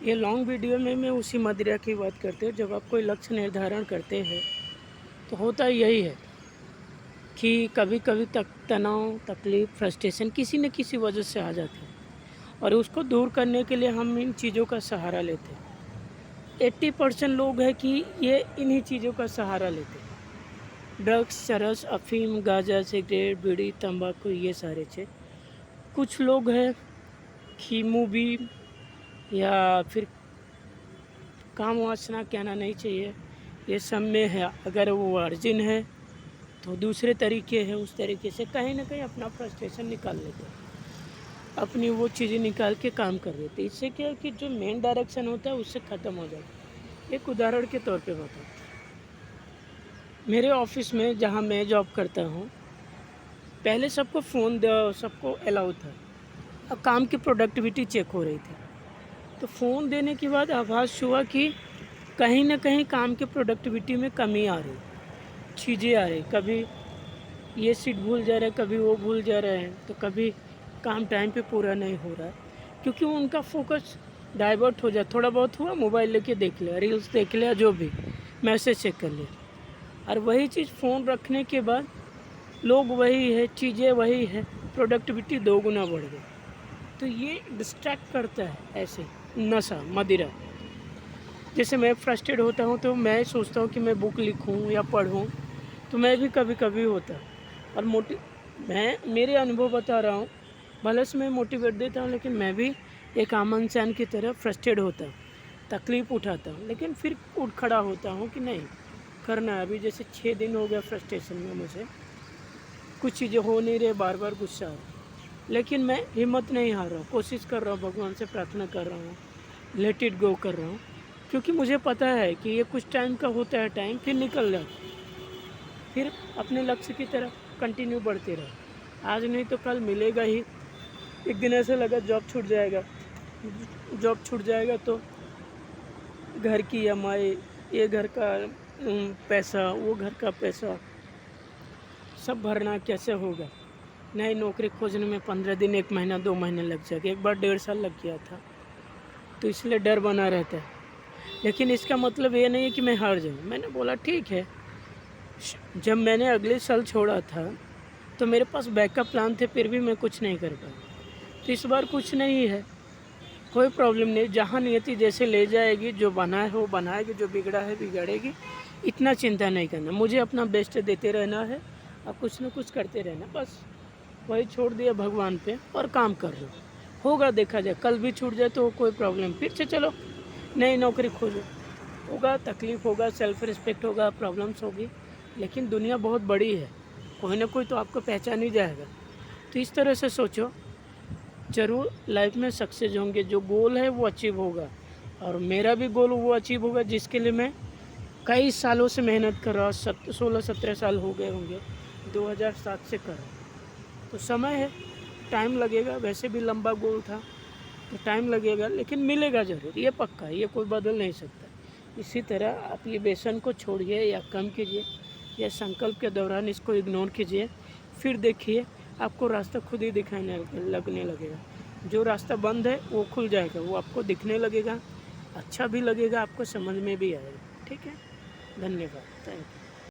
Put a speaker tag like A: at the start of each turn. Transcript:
A: ये long video में मैं उसी मदिरा की बात करती हूँ। जब आप कोई लक्ष्य निर्धारण करते हैं तो होता यही है कि कभी कभी तक तनाव, तकलीफ, फ्रस्ट्रेशन किसी न किसी वजह से आ जाते हैं और उसको दूर करने के लिए हम इन चीज़ों का सहारा लेते हैं। 80% लोग हैं कि ये इन्हीं चीज़ों का सहारा लेते हैं। ड्रग्स, चरस, अफीम, गांजा, सिगरेट, बीड़ी, तंबाकू, ये सारे चीज़। कुछ लोग हैं कि मूवी या फिर काम वासना कहना नहीं चाहिए, ये सब में है। अगर वो वर्जिन है तो दूसरे तरीके हैं, उस तरीके से कहीं ना कहीं अपना फ्रस्ट्रेशन निकाल लेते हैं, अपनी वो चीज़ें निकाल के काम कर देते हैं। इससे क्या है कि जो मेन डायरेक्शन होता है उससे ख़त्म हो जाता है। एक उदाहरण के तौर पे बताऊँ, मेरे ऑफिस में जहाँ मैं जॉब करता हूँ, पहले सबको फ़ोन सबको अलाउ था। अब काम की प्रोडक्टिविटी चेक हो रही थी, तो फ़ोन देने के बाद आभास हुआ कि कहीं न कहीं काम की प्रोडक्टिविटी में कमी आ रही, चीज़ें आ रही। कभी ये सीट भूल जा रहा है, कभी वो भूल जा रहे हैं, तो कभी काम टाइम पे पूरा नहीं हो रहा है, क्योंकि उनका फ़ोकस डाइवर्ट हो जाए। थोड़ा बहुत हुआ, मोबाइल लेके देख लिया, रील्स देख लिया, जो भी, मैसेज चेक कर लिया। और वही चीज़ फ़ोन रखने के बाद लोग वही है, चीज़ें वही है, प्रोडक्टिविटी दोगुना बढ़ गई। तो ये डिस्ट्रैक्ट करता है ऐसे, नशा, मदिरा। जैसे मैं फ्रस्ट्रेट होता हूँ तो मैं सोचता हूँ कि मैं बुक लिखूँ या पढ़ूँ, तो मैं भी कभी-कभी होता है। और मैं मेरे अनुभव बता रहा हूँ, भले से मैं मोटिवेट देता हूँ लेकिन मैं भी एक आम इंसान की तरह फ्रस्ट्रेट होता हूँ, तकलीफ़ उठाता हूँ, लेकिन फिर उठ खड़ा होता हूँ कि नहीं, करना है। अभी जैसे 6 दिन हो गया फ्रस्ट्रेशन में मुझे, कुछ चीज़ें हो नहीं रही, बार-बार गुस्सा आ रहा है। लेकिन मैं हिम्मत नहीं हार रहा हूँ, कोशिश कर रहा हूँ, भगवान से प्रार्थना कर रहा हूँ, लेट इट गो कर रहा हूँ, क्योंकि मुझे पता है कि ये कुछ टाइम का होता है, टाइम फिर निकल जाता है। फिर अपने लक्ष्य की तरफ कंटिन्यू बढ़ते रहो। आज नहीं तो कल मिलेगा ही। एक दिन ऐसा लगा जॉब छूट जाएगा, जॉब छूट जाएगा तो घर की ईएमआई, ये घर का पैसा, वो घर का पैसा, सब भरना कैसे होगा। नई नौकरी खोजने में 15 दिन, 1 महीना, 2 महीने लग जाएगा। एक बार 1.5 साल लग गया था, तो इसलिए डर बना रहता है। लेकिन इसका मतलब ये नहीं है कि मैं हार जाऊँ। मैंने बोला ठीक है, जब मैंने अगले साल छोड़ा था तो मेरे पास बैकअप प्लान थे, फिर भी मैं कुछ नहीं कर पाया। तो इस बार कुछ नहीं है, कोई प्रॉब्लम नहीं। जहाँ नियति जैसे ले जाएगी, जो बना है वो बनाएगी, जो बिगड़ा है बिगाड़ेगी। इतना चिंता नहीं करना, मुझे अपना बेस्ट देते रहना है और कुछ न कुछ करते रहना, बस वही छोड़ दिया भगवान पे और काम कर लो। होगा, देखा जाए, कल भी छूट जाए तो कोई प्रॉब्लम, फिर से चलो नई नौकरी खोजो। होगा, तकलीफ़ होगा, सेल्फ रिस्पेक्ट होगा, प्रॉब्लम्स होगी, लेकिन दुनिया बहुत बड़ी है, कोई ना कोई तो आपको पहचान ही जाएगा। तो इस तरह से सोचो, ज़रूर लाइफ में सक्सेस होंगे, जो गोल है वो अचीव होगा। और मेरा भी गोल वो अचीव होगा जिसके लिए मैं कई सालों से मेहनत कर रहा हूँ। 16-17 साल हो गए होंगे, 2007 से कर रहा हूँ। तो समय है, टाइम लगेगा, वैसे भी लंबा गोल था तो टाइम लगेगा, लेकिन मिलेगा ज़रूर, ये पक्का है, ये कोई बदल नहीं सकता। इसी तरह आप ये व्यसन को छोड़िए या कम कीजिए, या संकल्प के दौरान इसको इग्नोर कीजिए, फिर देखिए आपको रास्ता खुद ही दिखाने लगने लगेगा। जो रास्ता बंद है वो खुल जाएगा, वो आपको दिखने लगेगा, अच्छा भी लगेगा, आपको समझ में भी आएगा। ठीक है, धन्यवाद, थैंक यू।